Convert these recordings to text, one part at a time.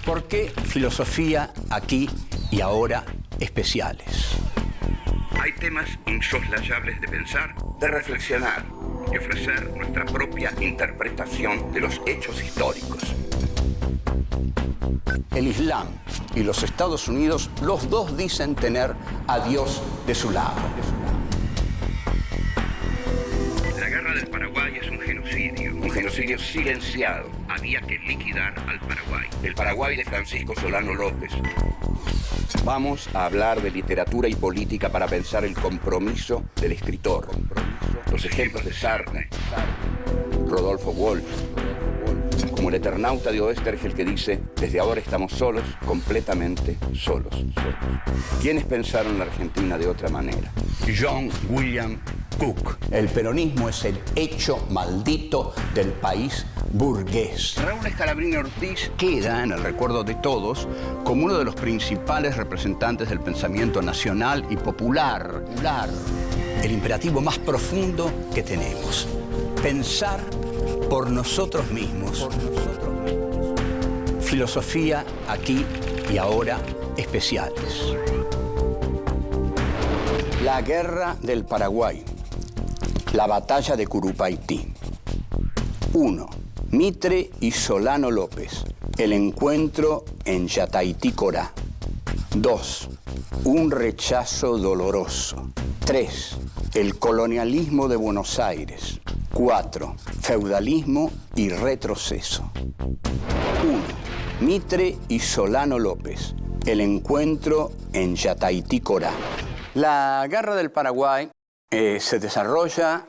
¿Por qué filosofía aquí y ahora especiales? Hay temas insoslayables de pensar, de reflexionar y ofrecer nuestra propia interpretación de los hechos históricos. El Islam y los Estados Unidos, los dos dicen tener a Dios de su lado. La guerra del Paraguay es un genocidio silenciado. Había que liquidar al Paraguay. El Paraguay de Francisco Solano López. Vamos a hablar de literatura y política para pensar el compromiso del escritor. Los ejemplos de Sartre, Rodolfo Walsh, como el Eternauta de Oestergel que dice: desde ahora estamos solos, completamente solos. ¿Quiénes pensaron la Argentina de otra manera? John William Cook. El peronismo es el hecho maldito del país burgués. Raúl Scalabrini Ortiz Queda en el recuerdo de todos como uno de los principales representantes del pensamiento nacional y popular. El imperativo más profundo que tenemos: pensar por nosotros mismos. Filosofía aquí y ahora especiales. La guerra del Paraguay. La batalla de Curupaytí. 1. Mitre y Solano López. El encuentro en Yataití, Corá. 2. Un rechazo doloroso. 3. El colonialismo de Buenos Aires. 4. Feudalismo y retroceso. 1. Mitre y Solano López. El encuentro en Yataití, Corá. La guerra del Paraguay se desarrolla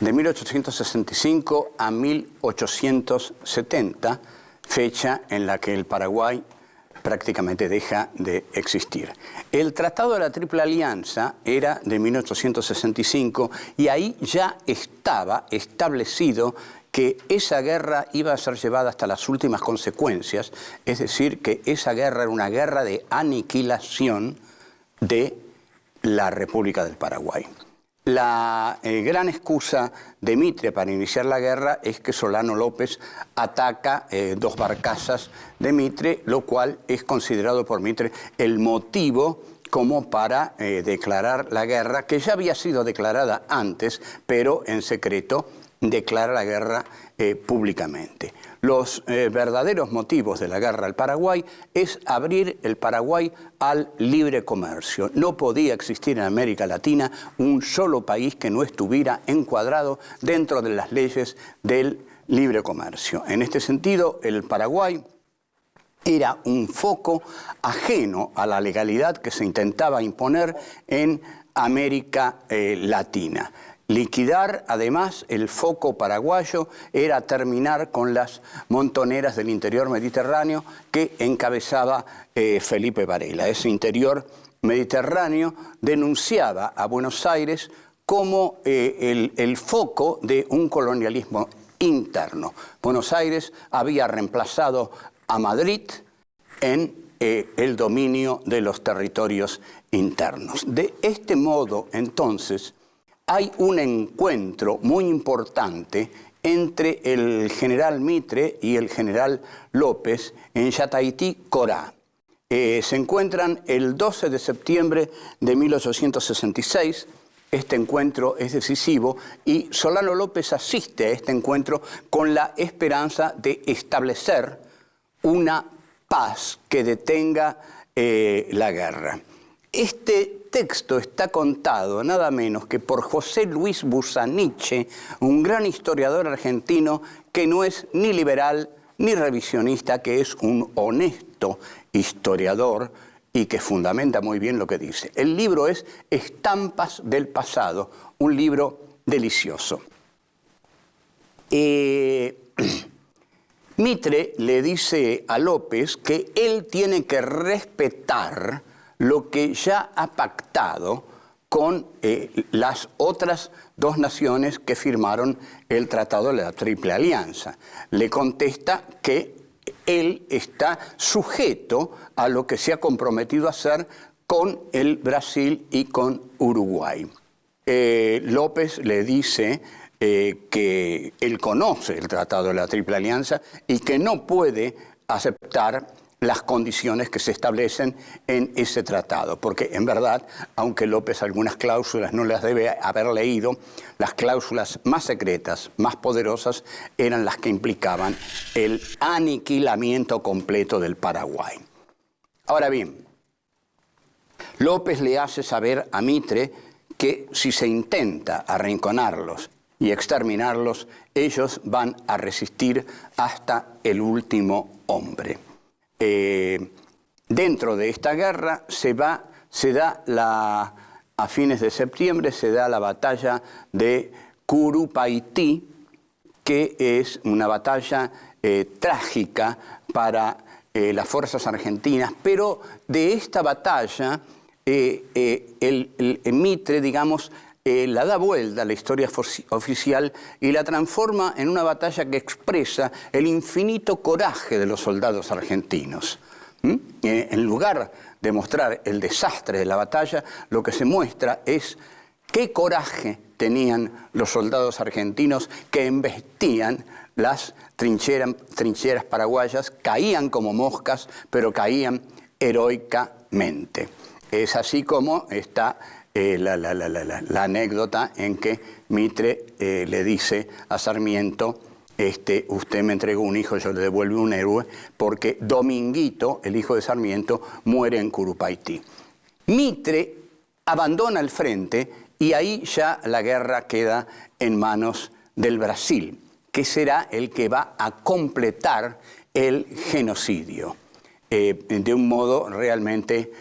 de 1865 a 1870, fecha en la que el Paraguay prácticamente deja de existir. El Tratado de la Triple Alianza era de 1865 y ahí ya estaba establecido que esa guerra iba a ser llevada hasta las últimas consecuencias, es decir, que esa guerra era una guerra de aniquilación de la República del Paraguay. La gran excusa de Mitre para iniciar la guerra es que Solano López ataca dos barcazas de Mitre, lo cual es considerado por Mitre el motivo como para declarar la guerra, que ya había sido declarada antes, pero en secreto declara la guerra públicamente. Los verdaderos motivos de la guerra al Paraguay es abrir el Paraguay al libre comercio. No podía existir en América Latina un solo país que no estuviera encuadrado dentro de las leyes del libre comercio. En este sentido, el Paraguay era un foco ajeno a la legalidad que se intentaba imponer en América Latina. Liquidar, además, el foco paraguayo era terminar con las montoneras del interior mediterráneo que encabezaba Felipe Varela. Ese interior mediterráneo denunciaba a Buenos Aires como el foco de un colonialismo interno. Buenos Aires había reemplazado a Madrid en el dominio de los territorios internos. De este modo, entonces, hay un encuentro muy importante entre el general Mitre y el general López en Yataití, Corá. Se encuentran el 12 de septiembre de 1866. Este encuentro es decisivo y Solano López asiste a este encuentro con la esperanza de establecer una paz que detenga la guerra. Este texto está contado nada menos que por José Luis Busaniche, un gran historiador argentino que no es ni liberal ni revisionista, que es un honesto historiador y que fundamenta muy bien lo que dice. El libro es Estampas del Pasado, un libro delicioso. Mitre le dice a López que él tiene que respetar lo que ya ha pactado con las otras dos naciones que firmaron el Tratado de la Triple Alianza. Le contesta que él está sujeto a lo que se ha comprometido a hacer con el Brasil y con Uruguay. López le dice que él conoce el Tratado de la Triple Alianza y que no puede aceptar las condiciones que se establecen en ese tratado, porque en verdad, aunque López algunas cláusulas no las debe haber leído, las cláusulas más secretas, más poderosas, eran las que implicaban el aniquilamiento completo del Paraguay. Ahora bien, López le hace saber a Mitre que si se intenta arrinconarlos y exterminarlos, ellos van a resistir hasta el último hombre. Dentro de esta guerra a fines de septiembre se da la batalla de Curupaytí, que es una batalla trágica para las fuerzas argentinas, pero de esta batalla el Mitre, digamos, la da vuelta a la historia oficial y la transforma en una batalla que expresa el infinito coraje de los soldados argentinos. En lugar de mostrar el desastre de la batalla, lo que se muestra es qué coraje tenían los soldados argentinos que embestían las trincheras paraguayas, caían como moscas, pero caían heroicamente. Es así como está la anécdota en que Mitre le dice a Sarmiento: usted me entregó un hijo, yo le devuelvo un héroe, porque Dominguito, el hijo de Sarmiento, muere en Curupaytí. Mitre abandona el frente y ahí ya la guerra queda en manos del Brasil, que será el que va a completar el genocidio de un modo realmente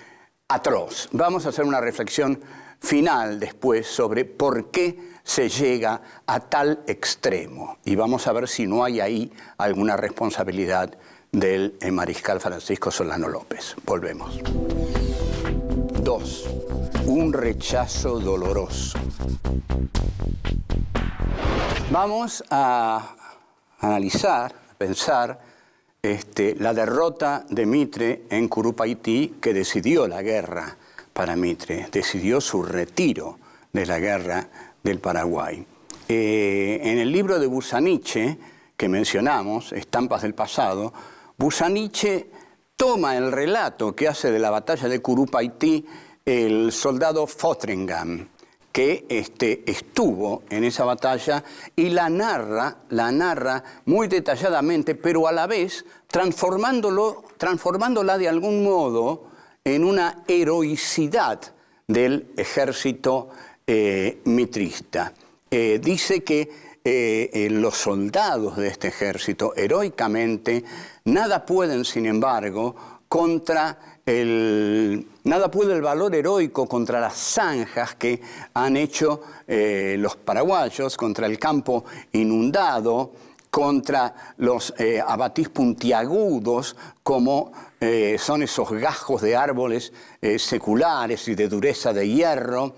atroz. Vamos a hacer una reflexión final después sobre por qué se llega a tal extremo y vamos a ver si no hay ahí alguna responsabilidad del mariscal Francisco Solano López. Volvemos. 2. Un rechazo doloroso. Vamos a analizar, a pensar la derrota de Mitre en Curupaytí, que decidió la guerra para Mitre, decidió su retiro de la guerra del Paraguay. En el libro de Busaniche, que mencionamos, Estampas del Pasado, Busaniche toma el relato que hace de la batalla de Curupaytí el soldado Fotheringham, que estuvo en esa batalla y la narra muy detalladamente, pero a la vez transformándola de algún modo en una heroicidad del ejército mitrista. Dice que los soldados de este ejército heroicamente nada pueden, sin embargo, nada puede el valor heroico contra las zanjas que han hecho los paraguayos, contra el campo inundado, contra los abatís puntiagudos, como son esos gajos de árboles seculares y de dureza de hierro.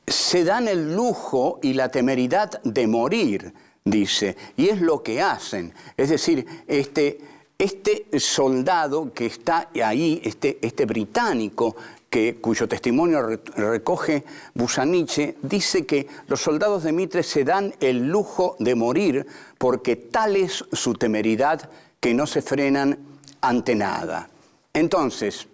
Se dan el lujo y la temeridad de morir, dice, y es lo que hacen. Es decir, este soldado que está ahí, este británico, cuyo testimonio recoge Busaniche, dice que los soldados de Mitre se dan el lujo de morir porque tal es su temeridad que no se frenan ante nada. Entonces,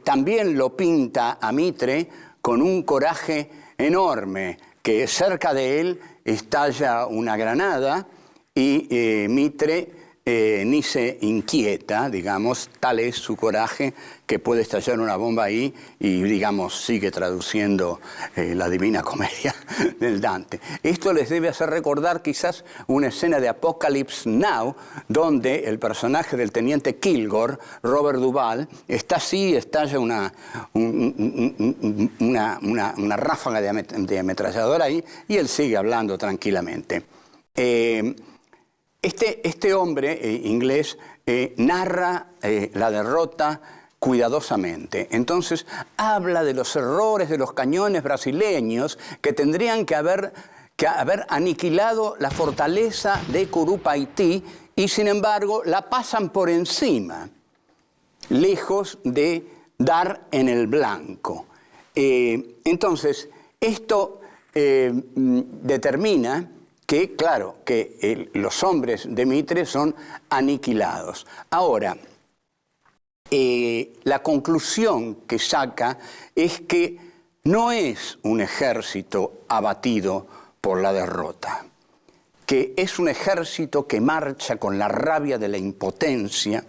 también lo pinta a Mitre con un coraje enorme, que cerca de él estalla una granada y Mitre ni se inquieta, digamos, tal es su coraje que puede estallar una bomba ahí y, digamos, sigue traduciendo la Divina Comedia del Dante. Esto les debe hacer recordar quizás una escena de Apocalypse Now, donde el personaje del teniente Kilgore, Robert Duvall, está así, estalla una ráfaga de ametralladora ahí y él sigue hablando tranquilamente. Este hombre inglés narra la derrota cuidadosamente. Entonces habla de los errores de los cañones brasileños que tendrían que haber aniquilado la fortaleza de Curupaytí y sin embargo la pasan por encima, lejos de dar en el blanco. Entonces esto determina que claro, que los hombres de Mitre son aniquilados. Ahora, la conclusión que saca es que no es un ejército abatido por la derrota, que es un ejército que marcha con la rabia de la impotencia,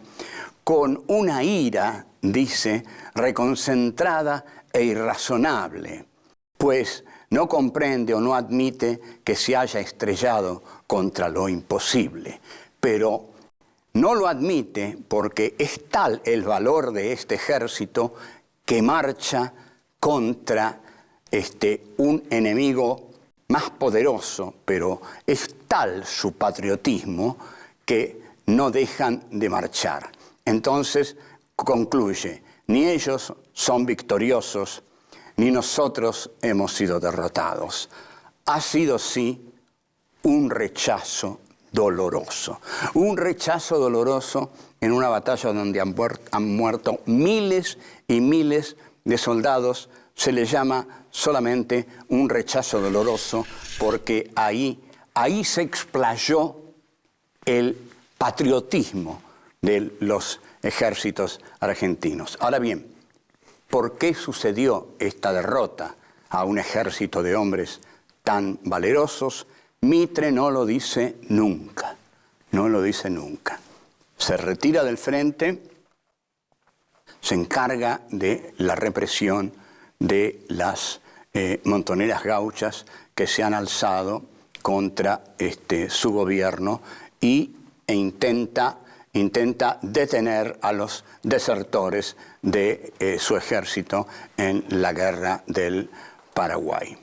con una ira, dice, reconcentrada e irrazonable, pues no comprende o no admite que se haya estrellado contra lo imposible, pero no lo admite porque es tal el valor de este ejército que marcha contra un enemigo más poderoso, pero es tal su patriotismo que no dejan de marchar. Entonces concluye, ni ellos son victoriosos, ni nosotros hemos sido derrotados. Ha sido, sí, un rechazo doloroso. Un rechazo doloroso en una batalla donde han muerto miles y miles de soldados. Se le llama solamente un rechazo doloroso porque ahí se explayó el patriotismo de los ejércitos argentinos. Ahora bien, ¿por qué sucedió esta derrota a un ejército de hombres tan valerosos? Mitre no lo dice nunca, no lo dice nunca. Se retira del frente, se encarga de la represión de las montoneras gauchas que se han alzado contra su gobierno e intenta detener a los desertores de su ejército en la guerra del Paraguay.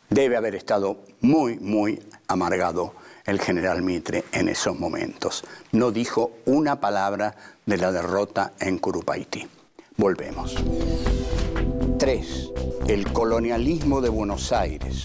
Debe haber estado muy, muy amargado el general Mitre en esos momentos. No dijo una palabra de la derrota en Curupaytí. Volvemos. 3. El colonialismo de Buenos Aires.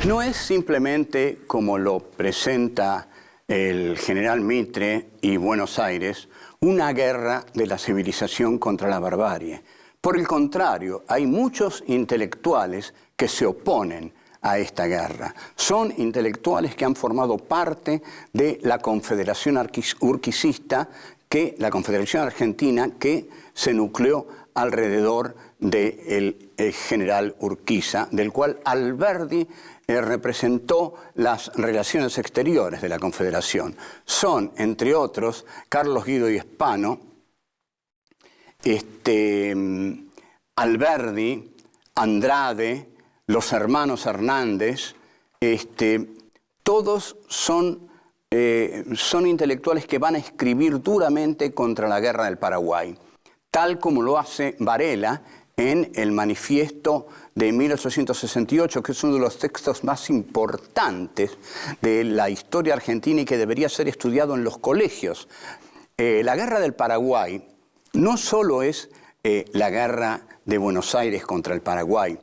No es simplemente, como lo presenta el general Mitre y Buenos Aires, una guerra de la civilización contra la barbarie. Por el contrario, hay muchos intelectuales que se oponen a esta guerra. Son intelectuales que han formado parte de la Confederación Urquicista, la Confederación Argentina, que se nucleó alrededor del general Urquiza, del cual Alberdi representó las relaciones exteriores de la Confederación. Son, entre otros, Carlos Guido y Hispano, Alberdi, Andrade, los hermanos Hernández, todos son intelectuales que van a escribir duramente contra la guerra del Paraguay, tal como lo hace Varela en el manifiesto de 1868, que es uno de los textos más importantes de la historia argentina y que debería ser estudiado en los colegios. La guerra del Paraguay no solo es la guerra de Buenos Aires contra el Paraguay,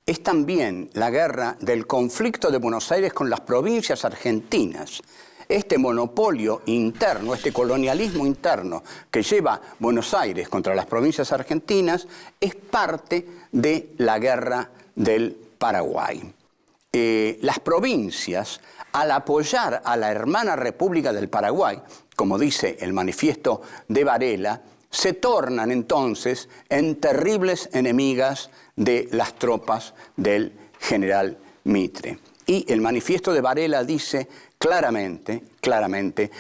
es también la guerra del conflicto de Buenos Aires con las provincias argentinas. Este monopolio interno, este colonialismo interno que lleva Buenos Aires contra las provincias argentinas es parte de la guerra del Paraguay. Las provincias, al apoyar a la hermana República del Paraguay, como dice el manifiesto de Varela, se tornan entonces en terribles enemigas de las tropas del general Mitre. Y el manifiesto de Varela dice claramente,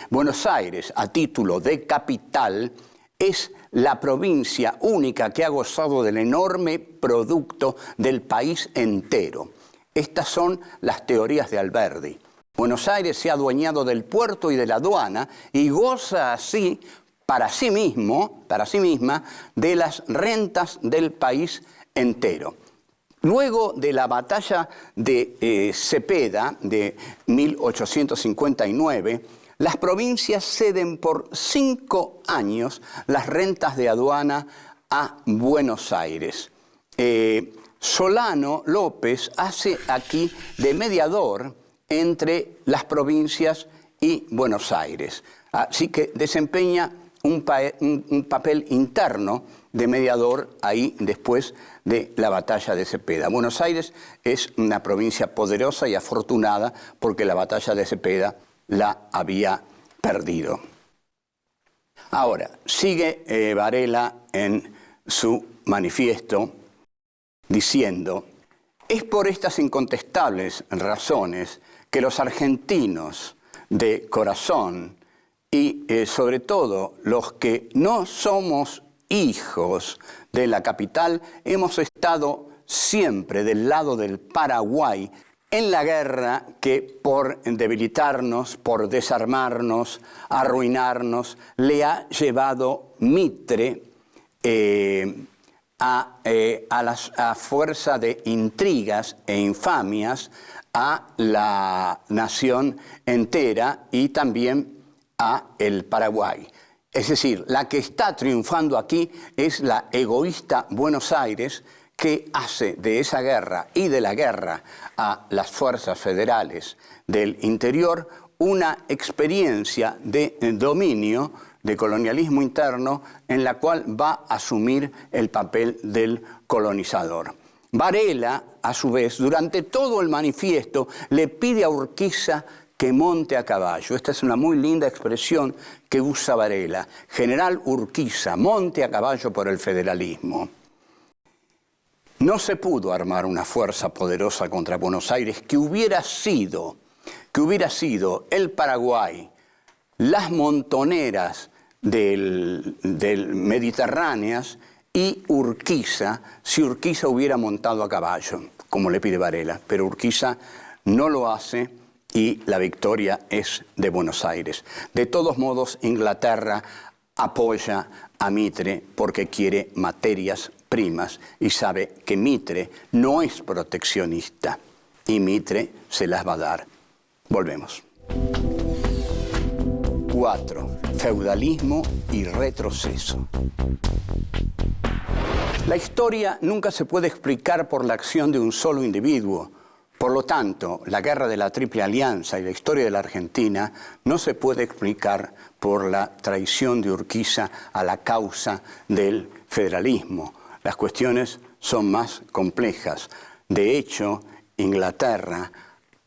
Buenos Aires, a título de capital, es la provincia única que ha gozado del enorme producto del país entero. Estas son las teorías de Alberdi. Buenos Aires se ha adueñado del puerto y de la aduana y goza así, para sí misma, de las rentas del país entero. Luego de la batalla de Cepeda de 1859, las provincias ceden por 5 años las rentas de aduana a Buenos Aires. Solano López hace aquí de mediador entre las provincias y Buenos Aires. Así que desempeña un papel interno de mediador ahí después de la batalla de Cepeda. Buenos Aires es una provincia poderosa y afortunada porque la batalla de Cepeda la había perdido. Ahora, sigue Varela en su manifiesto diciendo: es por estas incontestables razones que los argentinos de corazón y sobre todo los que no somos hijos de la capital hemos estado siempre del lado del Paraguay en la guerra que por debilitarnos, por desarmarnos, arruinarnos, le ha llevado Mitre a fuerza de intrigas e infamias a la nación entera y también a el Paraguay. Es decir, la que está triunfando aquí es la egoísta Buenos Aires, que hace de esa guerra y de la guerra a las fuerzas federales del interior una experiencia de dominio, de colonialismo interno, en la cual va a asumir el papel del colonizador. Varela, a su vez, durante todo el manifiesto, le pide a Urquiza que monte a caballo. Esta es una muy linda expresión que usa Varela. General Urquiza, monte a caballo por el federalismo. No se pudo armar una fuerza poderosa contra Buenos Aires que hubiera sido el Paraguay, las montoneras del mediterráneas y Urquiza, si Urquiza hubiera montado a caballo, como le pide Varela. Pero Urquiza no lo hace y la victoria es de Buenos Aires. De todos modos, Inglaterra apoya a Mitre porque quiere materias primas y sabe que Mitre no es proteccionista y Mitre se las va a dar. Volvemos. 4. Feudalismo y retroceso. La historia nunca se puede explicar por la acción de un solo individuo. Por lo tanto, la guerra de la Triple Alianza y la historia de la Argentina no se puede explicar por la traición de Urquiza a la causa del federalismo. Las cuestiones son más complejas. De hecho, Inglaterra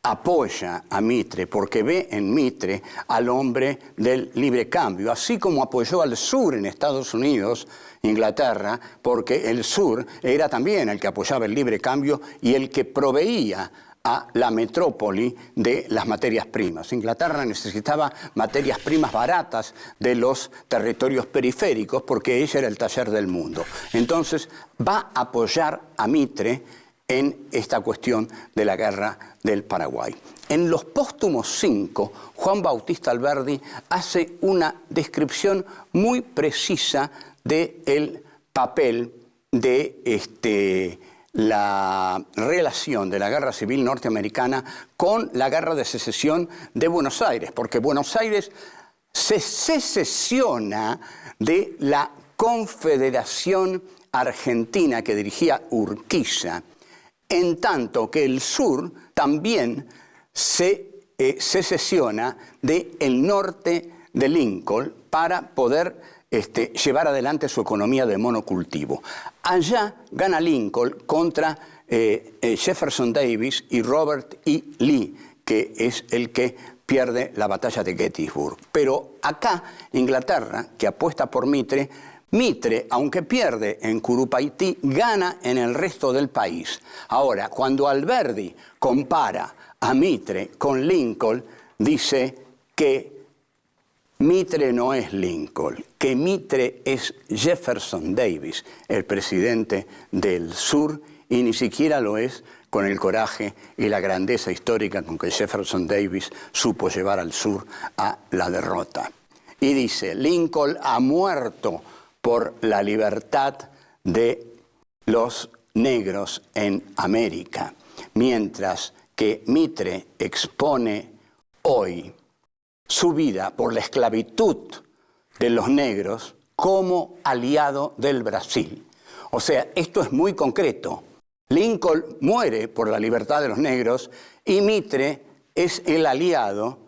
apoya a Mitre porque ve en Mitre al hombre del libre cambio, así como apoyó al sur en Estados Unidos, Inglaterra, porque el sur era también el que apoyaba el libre cambio y el que proveía a la metrópoli de las materias primas. Inglaterra necesitaba materias primas baratas de los territorios periféricos porque ella era el taller del mundo. Entonces va a apoyar a Mitre en esta cuestión de la guerra del Paraguay. En los póstumos 5, Juan Bautista Alberdi hace una descripción muy precisa del papel de la relación de la Guerra Civil Norteamericana con la Guerra de Secesión de Buenos Aires, porque Buenos Aires se secesiona de la Confederación Argentina que dirigía Urquiza, en tanto que el sur también se secesiona del norte de Lincoln para poder llevar adelante su economía de monocultivo. Allá gana Lincoln contra Jefferson Davis y Robert E. Lee, que es el que pierde la batalla de Gettysburg. Pero acá, Inglaterra, que apuesta por Mitre, aunque pierde en Curupaití, gana en el resto del país. Ahora, cuando Alberdi compara a Mitre con Lincoln, dice que Mitre no es Lincoln, que Mitre es Jefferson Davis, el presidente del sur, y ni siquiera lo es con el coraje y la grandeza histórica con que Jefferson Davis supo llevar al sur a la derrota. Y dice, Lincoln ha muerto por la libertad de los negros en América, mientras que Mitre expone hoy su vida por la esclavitud de los negros como aliado del Brasil. O sea, esto es muy concreto. Lincoln muere por la libertad de los negros y Mitre es el aliado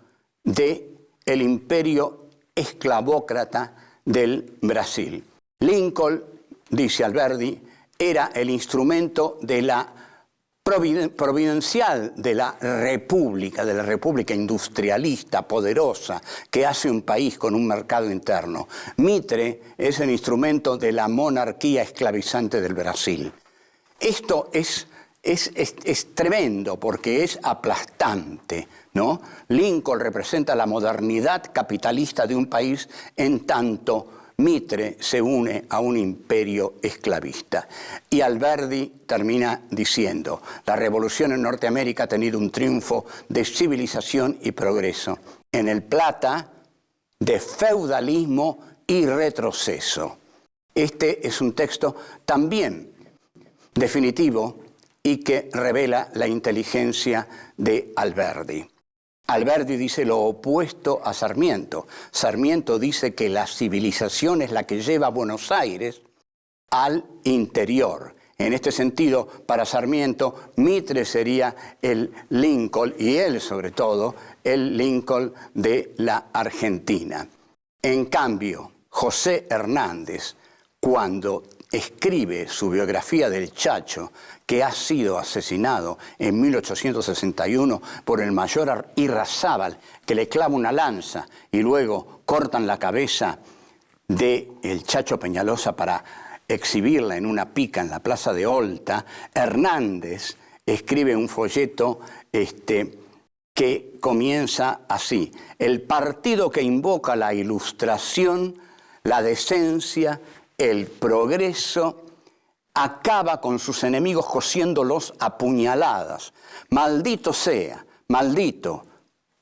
del imperio esclavócrata del Brasil. Lincoln dice Alberdi, era el instrumento de la providencial de la república industrialista, poderosa, que hace un país con un mercado interno. Mitre es el instrumento de la monarquía esclavizante del Brasil. Esto es tremendo porque es aplastante, ¿no? Lincoln representa la modernidad capitalista de un país en tanto Mitre se une a un imperio esclavista. Y Alberdi termina diciendo, la revolución en Norteamérica ha tenido un triunfo de civilización y progreso. En el Plata, de feudalismo y retroceso. Este es un texto también definitivo y que revela la inteligencia de Alberdi. Alberdi dice lo opuesto a Sarmiento. Sarmiento dice que la civilización es la que lleva a Buenos Aires al interior. En este sentido, para Sarmiento, Mitre sería el Lincoln, y él sobre todo, el Lincoln de la Argentina. En cambio, José Hernández, cuando escribe su biografía del Chacho, que ha sido asesinado en 1861 por el mayor Irrazábal, que le clava una lanza y luego cortan la cabeza del Chacho Peñalosa para exhibirla en una pica en la plaza de Olta. Hernández escribe un folleto que comienza así: el partido que invoca la ilustración, la decencia, el progreso, acaba con sus enemigos cosiéndolos a puñaladas. Maldito sea, maldito,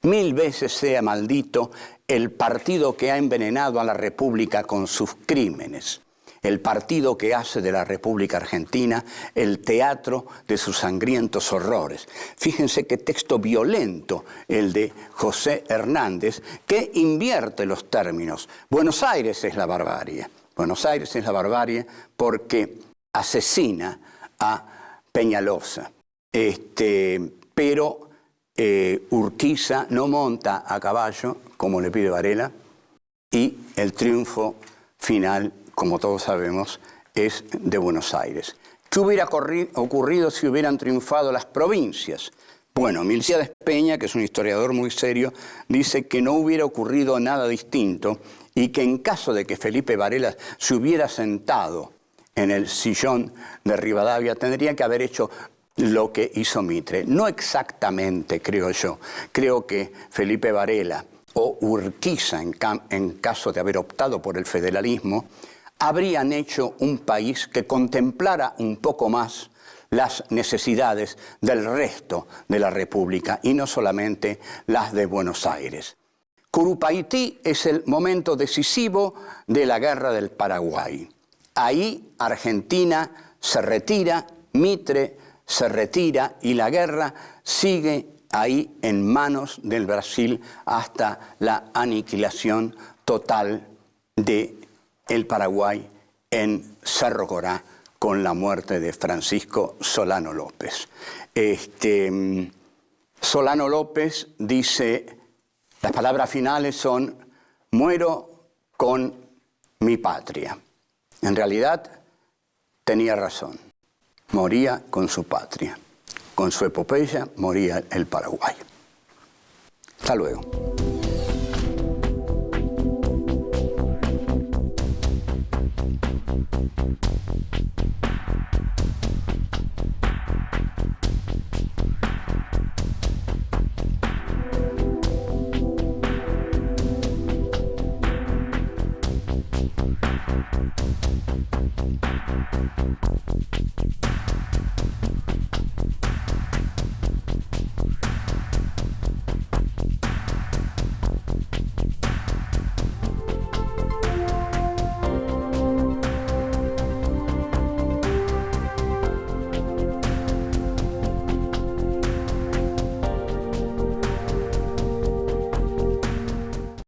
1000 veces sea maldito el partido que ha envenenado a la República con sus crímenes. El partido que hace de la República Argentina el teatro de sus sangrientos horrores. Fíjense qué texto violento el de José Hernández, que invierte los términos. Buenos Aires es la barbarie. Buenos Aires es la barbarie porque asesina a Peñalosa. Pero Urquiza no monta a caballo, como le pide Varela, y el triunfo final, como todos sabemos, es de Buenos Aires. ¿Qué hubiera ocurrido si hubieran triunfado las provincias? Bueno, Milcíades Peña, que es un historiador muy serio, dice que no hubiera ocurrido nada distinto y que en caso de que Felipe Varela se hubiera sentado en el sillón de Rivadavia, tendría que haber hecho lo que hizo Mitre. No exactamente, creo yo. Creo que Felipe Varela o Urquiza, en caso de haber optado por el federalismo, habrían hecho un país que contemplara un poco más las necesidades del resto de la República y no solamente las de Buenos Aires. Curupaití es el momento decisivo de la Guerra del Paraguay. Ahí Argentina se retira, Mitre se retira y la guerra sigue ahí en manos del Brasil hasta la aniquilación total del Paraguay en Cerro Corá con la muerte de Francisco Solano López. Solano López dice, las palabras finales son: muero con mi patria. En realidad tenía razón, moría con su patria. Con su epopeya moría el Paraguay. Hasta luego.